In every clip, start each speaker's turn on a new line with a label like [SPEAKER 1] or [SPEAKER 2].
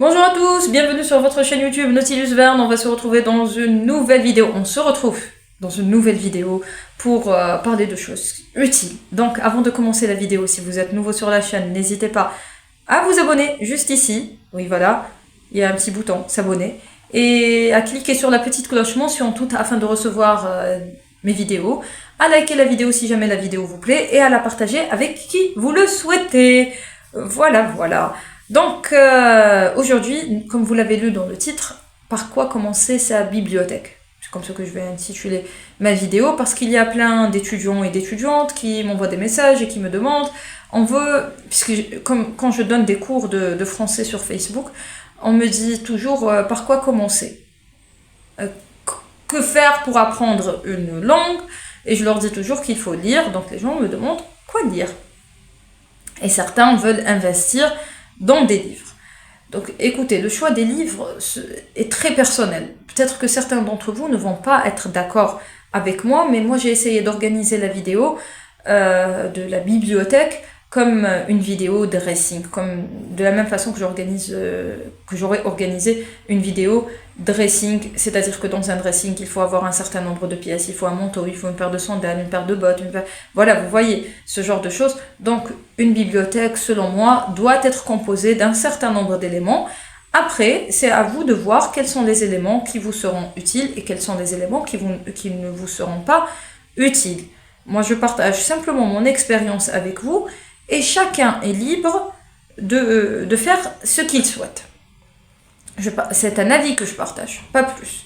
[SPEAKER 1] Bonjour à tous, bienvenue sur votre chaîne YouTube Nautilus Verne. On va se retrouver dans une nouvelle vidéo. On se retrouve dans une nouvelle vidéo pour parler de choses utiles. Donc avant de commencer la vidéo, si vous êtes nouveau sur la chaîne, n'hésitez pas à vous abonner juste ici. Oui voilà, il y a un petit bouton s'abonner. Et à cliquer sur la petite cloche mention toute afin de recevoir mes vidéos. À liker la vidéo si jamais la vidéo vous plaît et à la partager avec qui vous le souhaitez. Voilà. Donc, aujourd'hui, comme vous l'avez lu dans le titre, par quoi commencer sa bibliothèque? C'est comme ça que je vais intituler ma vidéo, parce qu'il y a plein d'étudiants et d'étudiantes qui m'envoient des messages et qui me demandent, quand je donne des cours de français sur Facebook, on me dit toujours par quoi commencer? Que faire pour apprendre une langue? Et je leur dis toujours qu'il faut lire, donc les gens me demandent quoi lire. Et certains veulent investir dans des livres. Donc écoutez, le choix des livres est très personnel. Peut-être que certains d'entre vous ne vont pas être d'accord avec moi, mais moi j'ai essayé d'organiser la vidéo de la bibliothèque comme une vidéo de dressing, comme de la même façon que j'aurais organisé une vidéo dressing, c'est-à-dire que dans un dressing, il faut avoir un certain nombre de pièces, il faut un manteau, il faut une paire de sandales, une paire de bottes, voilà, vous voyez, ce genre de choses. Donc, une bibliothèque, selon moi, doit être composée d'un certain nombre d'éléments. Après, c'est à vous de voir quels sont les éléments qui vous seront utiles et quels sont les éléments qui ne vous seront pas utiles. Moi, je partage simplement mon expérience avec vous et chacun est libre de faire ce qu'il souhaite. C'est un avis que je partage, pas plus.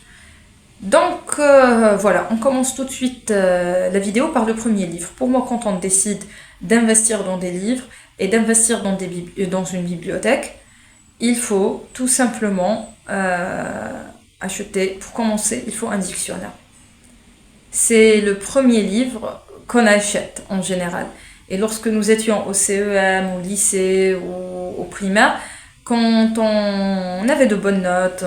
[SPEAKER 1] Donc voilà, on commence tout de suite la vidéo par le premier livre. Pour moi, quand on décide d'investir dans des livres et d'investir dans une bibliothèque, il faut tout simplement acheter, pour commencer, il faut un dictionnaire. C'est le premier livre qu'on achète en général. Et lorsque nous étions au CEM, au lycée ou au primaire, quand on avait de bonnes notes,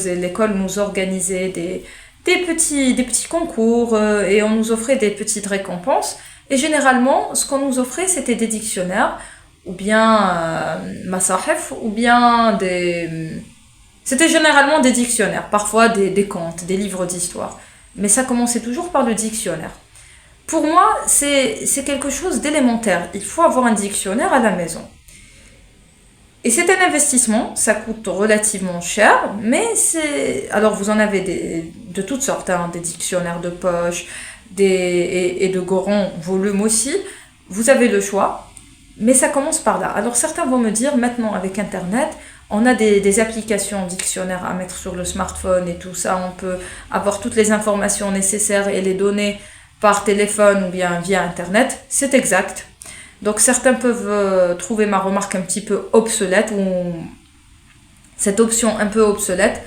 [SPEAKER 1] l'école nous organisait des petits concours et on nous offrait des petites récompenses. Et généralement, ce qu'on nous offrait, c'était des dictionnaires, ou bien masahif, ou bien c'était généralement des dictionnaires, parfois des contes, des livres d'histoire. Mais ça commençait toujours par le dictionnaire. Pour moi, c'est quelque chose d'élémentaire. Il faut avoir un dictionnaire à la maison. Et c'est un investissement, ça coûte relativement cher, mais alors vous en avez de toutes sortes, hein, des dictionnaires de poche, et de grands volumes aussi. Vous avez le choix, mais ça commence par là. Alors certains vont me dire, maintenant avec Internet, on a des applications dictionnaires à mettre sur le smartphone et tout ça, on peut avoir toutes les informations nécessaires et les données par téléphone ou bien via Internet. C'est exact. Donc certains peuvent trouver ma remarque un petit peu obsolète ou cette option un peu obsolète,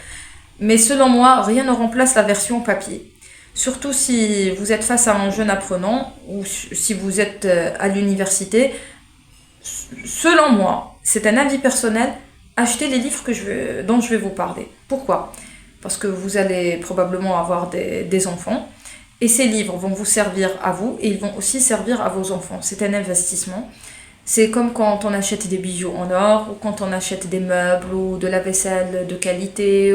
[SPEAKER 1] mais selon moi, rien ne remplace la version papier. Surtout si vous êtes face à un jeune apprenant ou si vous êtes à l'université, selon moi, c'est un avis personnel, achetez les livres dont je vais vous parler. Pourquoi? Parce que vous allez probablement avoir des enfants. Et ces livres vont vous servir à vous et ils vont aussi servir à vos enfants. C'est un investissement. C'est comme quand on achète des bijoux en or ou quand on achète des meubles ou de la vaisselle de qualité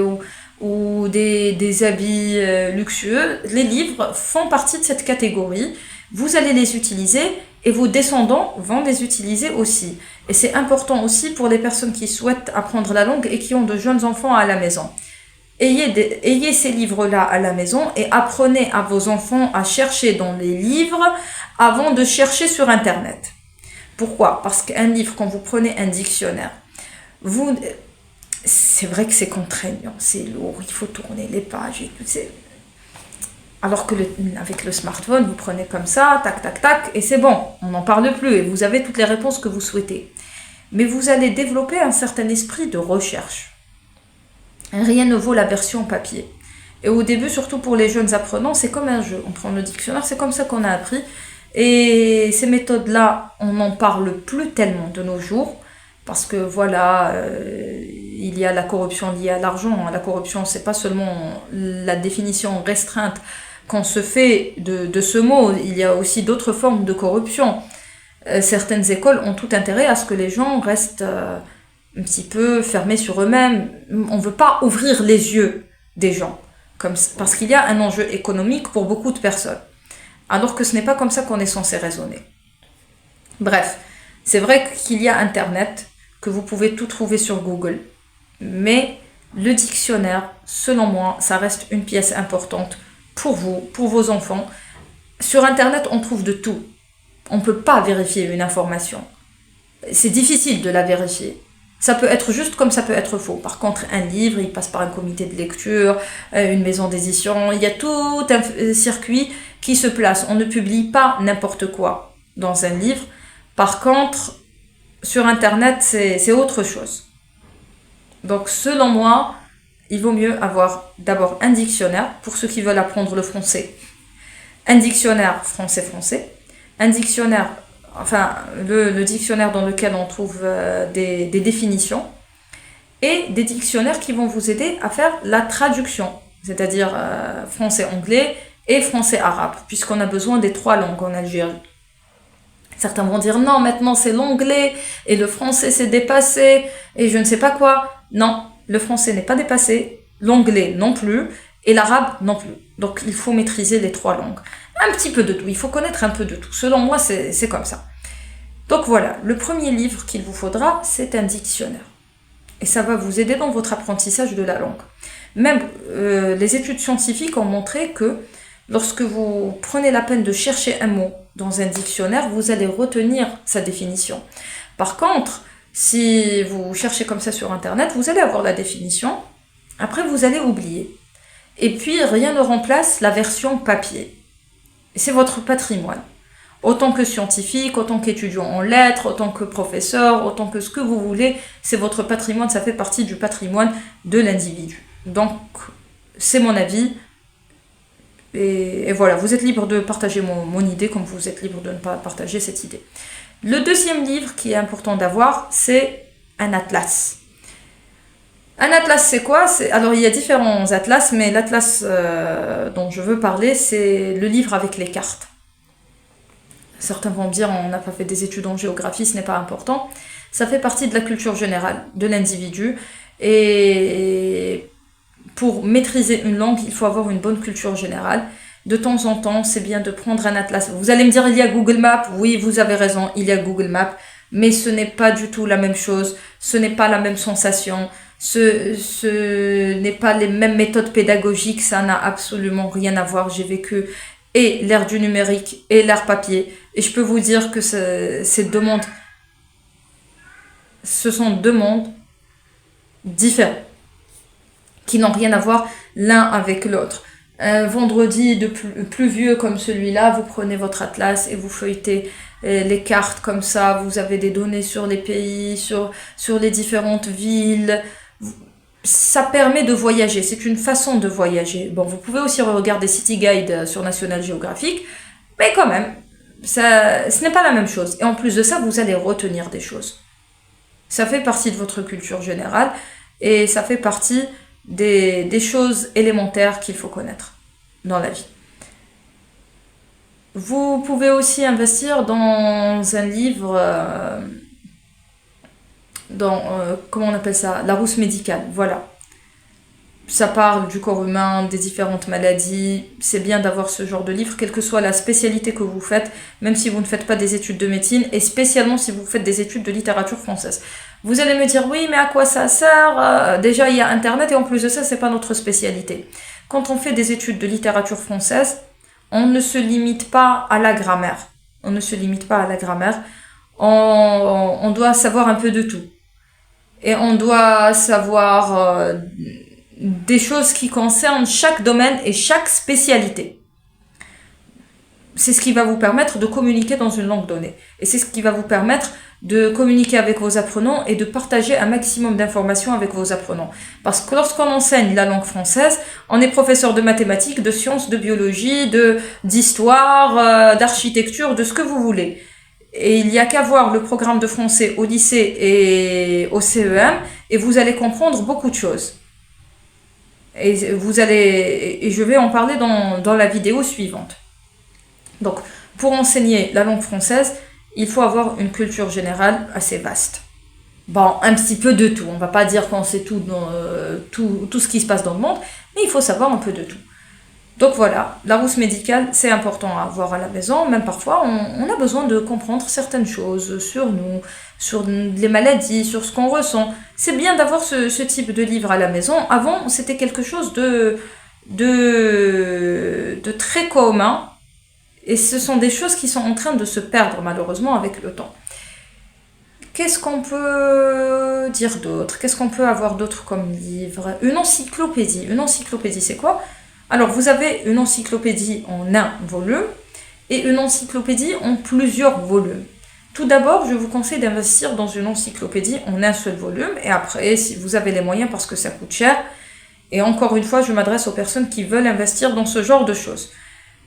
[SPEAKER 1] ou des habits luxueux. Les livres font partie de cette catégorie. Vous allez les utiliser et vos descendants vont les utiliser aussi. Et c'est important aussi pour les personnes qui souhaitent apprendre la langue et qui ont de jeunes enfants à la maison. Ayez ces livres-là à la maison et apprenez à vos enfants à chercher dans les livres avant de chercher sur Internet. Pourquoi? Parce qu'un livre, quand vous prenez un dictionnaire, c'est vrai que c'est contraignant, c'est lourd, il faut tourner les pages et tout. Alors que avec le smartphone, vous prenez comme ça, tac, tac, tac, et c'est bon, on n'en parle plus et vous avez toutes les réponses que vous souhaitez. Mais vous allez développer un certain esprit de recherche. Rien ne vaut la version papier. Et au début, surtout pour les jeunes apprenants, c'est comme un jeu. On prend le dictionnaire, c'est comme ça qu'on a appris. Et ces méthodes-là, on n'en parle plus tellement de nos jours. Parce que voilà, il y a la corruption liée à l'argent. La corruption, c'est pas seulement la définition restreinte qu'on se fait de ce mot. Il y a aussi d'autres formes de corruption. Certaines écoles ont tout intérêt à ce que les gens restent un petit peu fermés sur eux-mêmes. On veut pas ouvrir les yeux des gens, parce qu'il y a un enjeu économique pour beaucoup de personnes. Alors que ce n'est pas comme ça qu'on est censé raisonner. Bref, c'est vrai qu'il y a Internet, que vous pouvez tout trouver sur Google, mais le dictionnaire, selon moi, ça reste une pièce importante pour vous, pour vos enfants. Sur Internet, on trouve de tout. On ne peut pas vérifier une information. C'est difficile de la vérifier. Ça peut être juste comme ça peut être faux. Par contre, un livre, il passe par un comité de lecture, une maison d'édition. Il y a tout un circuit qui se place. On ne publie pas n'importe quoi dans un livre. Par contre, sur Internet, c'est autre chose. Donc, selon moi, il vaut mieux avoir d'abord un dictionnaire pour ceux qui veulent apprendre le français. Un dictionnaire français-français. Un dictionnaire, enfin, le dictionnaire dans lequel on trouve des définitions. Et des dictionnaires qui vont vous aider à faire la traduction. C'est-à-dire français-anglais et français-arabe. Puisqu'on a besoin des 3 langues en Algérie. Certains vont dire non, maintenant c'est l'anglais et le français c'est dépassé et je ne sais pas quoi. Non, le français n'est pas dépassé, l'anglais non plus et l'arabe non plus. Donc il faut maîtriser les 3 langues. Un petit peu de tout, il faut connaître un peu de tout. Selon moi, c'est comme ça. Donc voilà, le premier livre qu'il vous faudra, c'est un dictionnaire. Et ça va vous aider dans votre apprentissage de la langue. Même les études scientifiques ont montré que lorsque vous prenez la peine de chercher un mot dans un dictionnaire, vous allez retenir sa définition. Par contre, si vous cherchez comme ça sur Internet, vous allez avoir la définition, après vous allez oublier. Et puis, rien ne remplace la version papier. C'est votre patrimoine. Autant que scientifique, autant qu'étudiant en lettres, autant que professeur, autant que ce que vous voulez, c'est votre patrimoine, ça fait partie du patrimoine de l'individu. Donc, c'est mon avis. Et voilà, vous êtes libre de partager mon idée comme vous êtes libre de ne pas partager cette idée. Le deuxième livre qui est important d'avoir, c'est un atlas. Un atlas, c'est quoi ? Alors, il y a différents atlas, mais l'atlas dont je veux parler, c'est le livre avec les cartes. Certains vont me dire, on n'a pas fait des études en géographie, ce n'est pas important. Ça fait partie de la culture générale de l'individu. Et pour maîtriser une langue, il faut avoir une bonne culture générale. De temps en temps, c'est bien de prendre un atlas. Vous allez me dire, il y a Google Maps. Oui, vous avez raison, il y a Google Maps. Mais ce n'est pas du tout la même chose. Ce n'est pas la même sensation. Ce n'est pas les mêmes méthodes pédagogiques. Ça n'a absolument rien à voir. J'ai vécu et l'ère du numérique et l'ère papier. Et je peux vous dire que ces 2 mondes, ce sont 2 mondes différents, qui n'ont rien à voir l'un avec l'autre. Un vendredi pluvieux comme celui-là, vous prenez votre atlas et vous feuilletez les cartes comme ça, vous avez des données sur les pays, sur les différentes villes. Ça permet de voyager, c'est une façon de voyager. Bon, vous pouvez aussi regarder City Guide sur National Geographic, mais quand même, ce n'est pas la même chose. Et en plus de ça, vous allez retenir des choses. Ça fait partie de votre culture générale et ça fait partie des choses élémentaires qu'il faut connaître dans la vie. Vous pouvez aussi investir dans un livre, comment on appelle ça ? La rousse médicale, voilà. Ça parle du corps humain, des différentes maladies. C'est bien d'avoir ce genre de livre, quelle que soit la spécialité que vous faites, même si vous ne faites pas des études de médecine, et spécialement si vous faites des études de littérature française. Vous allez me dire, oui, mais à quoi ça sert ? Déjà, il y a Internet, et en plus de ça, c'est pas notre spécialité. Quand on fait des études de littérature française, on ne se limite pas à la grammaire. On ne se limite pas à la grammaire. On doit savoir un peu de tout. Et on doit savoir des choses qui concernent chaque domaine et chaque spécialité. C'est ce qui va vous permettre de communiquer dans une langue donnée. Et c'est ce qui va vous permettre de communiquer avec vos apprenants et de partager un maximum d'informations avec vos apprenants. Parce que lorsqu'on enseigne la langue française, on est professeur de mathématiques, de sciences, de biologie, d'histoire, d'architecture, de ce que vous voulez. Et il n'y a qu'à voir le programme de français au lycée et au CEM, et vous allez comprendre beaucoup de choses. Et je vais en parler dans la vidéo suivante. Donc, pour enseigner la langue française, il faut avoir une culture générale assez vaste. Bon, un petit peu de tout. On va pas dire qu'on sait tout, tout ce qui se passe dans le monde, mais il faut savoir un peu de tout. Donc voilà, la rousse médicale, c'est important à avoir à la maison. Même parfois, on a besoin de comprendre certaines choses sur nous, sur les maladies, sur ce qu'on ressent. C'est bien d'avoir ce type de livre à la maison. Avant, c'était quelque chose de très commun. Et ce sont des choses qui sont en train de se perdre malheureusement avec le temps. Qu'est-ce qu'on peut dire d'autre? Qu'est-ce qu'on peut avoir d'autre comme livre? Une encyclopédie. Une encyclopédie, c'est quoi? Alors, vous avez une encyclopédie en un volume et une encyclopédie en plusieurs volumes. Tout d'abord, je vous conseille d'investir dans une encyclopédie en un seul volume et après, si vous avez les moyens, parce que ça coûte cher, et encore une fois, je m'adresse aux personnes qui veulent investir dans ce genre de choses.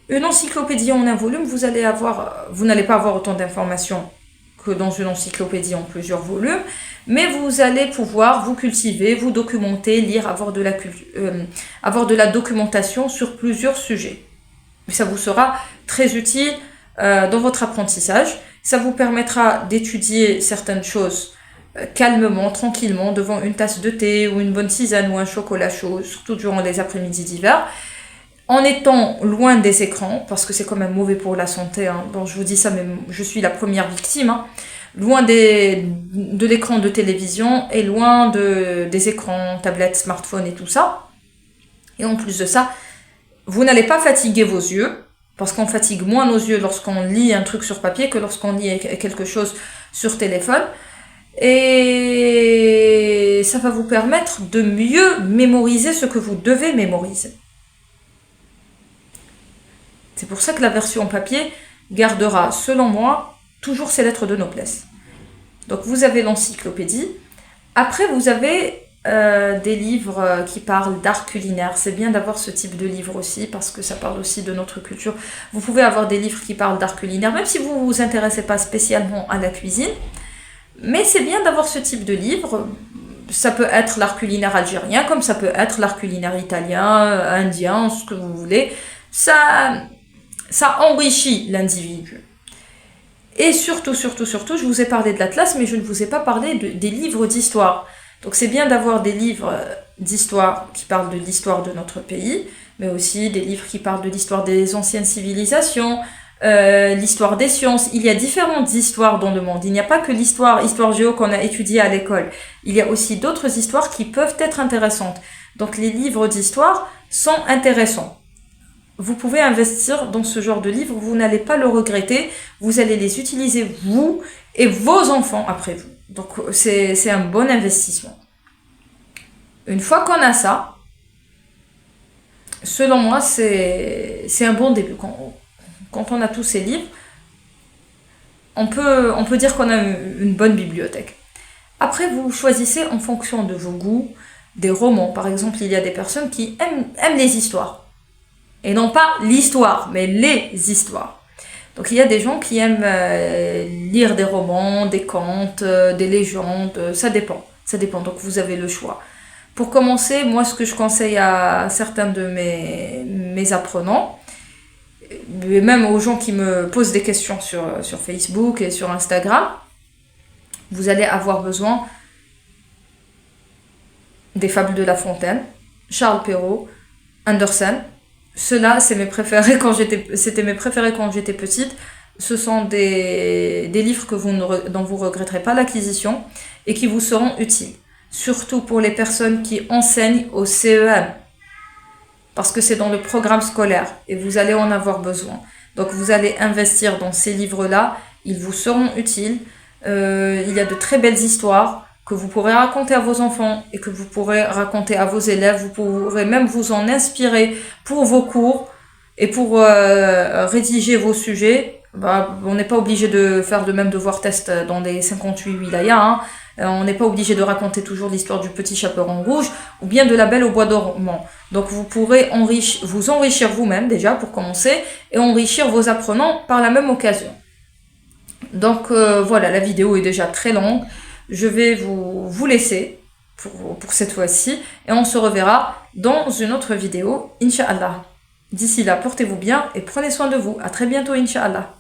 [SPEAKER 1] Une encyclopédie en un volume, vous n'allez pas avoir autant d'informations que dans une encyclopédie en plusieurs volumes, mais vous allez pouvoir vous cultiver, vous documenter, lire, avoir de la documentation sur plusieurs sujets. Ça vous sera très utile dans votre apprentissage. Ça vous permettra d'étudier certaines choses calmement, tranquillement, devant une tasse de thé ou une bonne tisane ou un chocolat chaud, surtout durant les après-midi d'hiver, en étant loin des écrans, parce que c'est quand même mauvais pour la santé, hein. Bon, je vous dis ça, mais je suis la première victime, hein. Loin de l'écran de télévision et loin des écrans, tablettes, smartphones et tout ça. Et en plus de ça, vous n'allez pas fatiguer vos yeux, parce qu'on fatigue moins nos yeux lorsqu'on lit un truc sur papier que lorsqu'on lit quelque chose sur téléphone. Et ça va vous permettre de mieux mémoriser ce que vous devez mémoriser. C'est pour ça que la version papier gardera, selon moi, toujours ses lettres de noblesse. Donc vous avez l'encyclopédie. Après, vous avez des livres qui parlent d'art culinaire. C'est bien d'avoir ce type de livre aussi, parce que ça parle aussi de notre culture. Vous pouvez avoir des livres qui parlent d'art culinaire, même si vous ne vous intéressez pas spécialement à la cuisine. Mais c'est bien d'avoir ce type de livre. Ça peut être l'art culinaire algérien, comme ça peut être l'art culinaire italien, indien, ce que vous voulez. Ça enrichit l'individu. Et surtout, je vous ai parlé de l'Atlas, mais je ne vous ai pas parlé des livres d'histoire. Donc c'est bien d'avoir des livres d'histoire qui parlent de l'histoire de notre pays, mais aussi des livres qui parlent de l'histoire des anciennes civilisations, l'histoire des sciences. Il y a différentes histoires dans le monde. Il n'y a pas que histoire géo qu'on a étudiée à l'école. Il y a aussi d'autres histoires qui peuvent être intéressantes. Donc les livres d'histoire sont intéressants. Vous pouvez investir dans ce genre de livres, vous n'allez pas le regretter, vous allez les utiliser vous et vos enfants après vous. Donc c'est un bon investissement. Une fois qu'on a ça, selon moi, c'est un bon début. Quand on a tous ces livres, on peut dire qu'on a une bonne bibliothèque. Après, vous choisissez en fonction de vos goûts, des romans. Par exemple, il y a des personnes qui aiment les histoires. Et non pas l'histoire, mais les histoires. Donc il y a des gens qui aiment lire des romans, des contes, des légendes, ça dépend. Donc vous avez le choix. Pour commencer, moi ce que je conseille à certains de mes apprenants, et même aux gens qui me posent des questions sur Facebook et sur Instagram, vous allez avoir besoin des Fables de La Fontaine, Charles Perrault, Andersen. Ceux-là, c'était mes préférés quand j'étais petite. Ce sont des livres dont vous ne regretterez pas l'acquisition et qui vous seront utiles. Surtout pour les personnes qui enseignent au CEM. Parce que c'est dans le programme scolaire et vous allez en avoir besoin. Donc vous allez investir dans ces livres-là. Ils vous seront utiles. Il y a de très belles histoires que vous pourrez raconter à vos enfants et que vous pourrez raconter à vos élèves. Vous pourrez même vous en inspirer pour vos cours et pour rédiger vos sujets. On n'est pas obligé de faire le même devoir test dans les 58 wilayas, hein. On n'est pas obligé de raconter toujours l'histoire du petit chaperon rouge ou bien de la Belle au bois dormant. Donc vous pourrez vous enrichir vous-même déjà pour commencer et enrichir vos apprenants par la même occasion. Donc voilà, la vidéo est déjà très longue. Je vais vous laisser pour cette fois-ci et on se reverra dans une autre vidéo, Inch'Allah. D'ici là, portez-vous bien et prenez soin de vous. À très bientôt, Inch'Allah.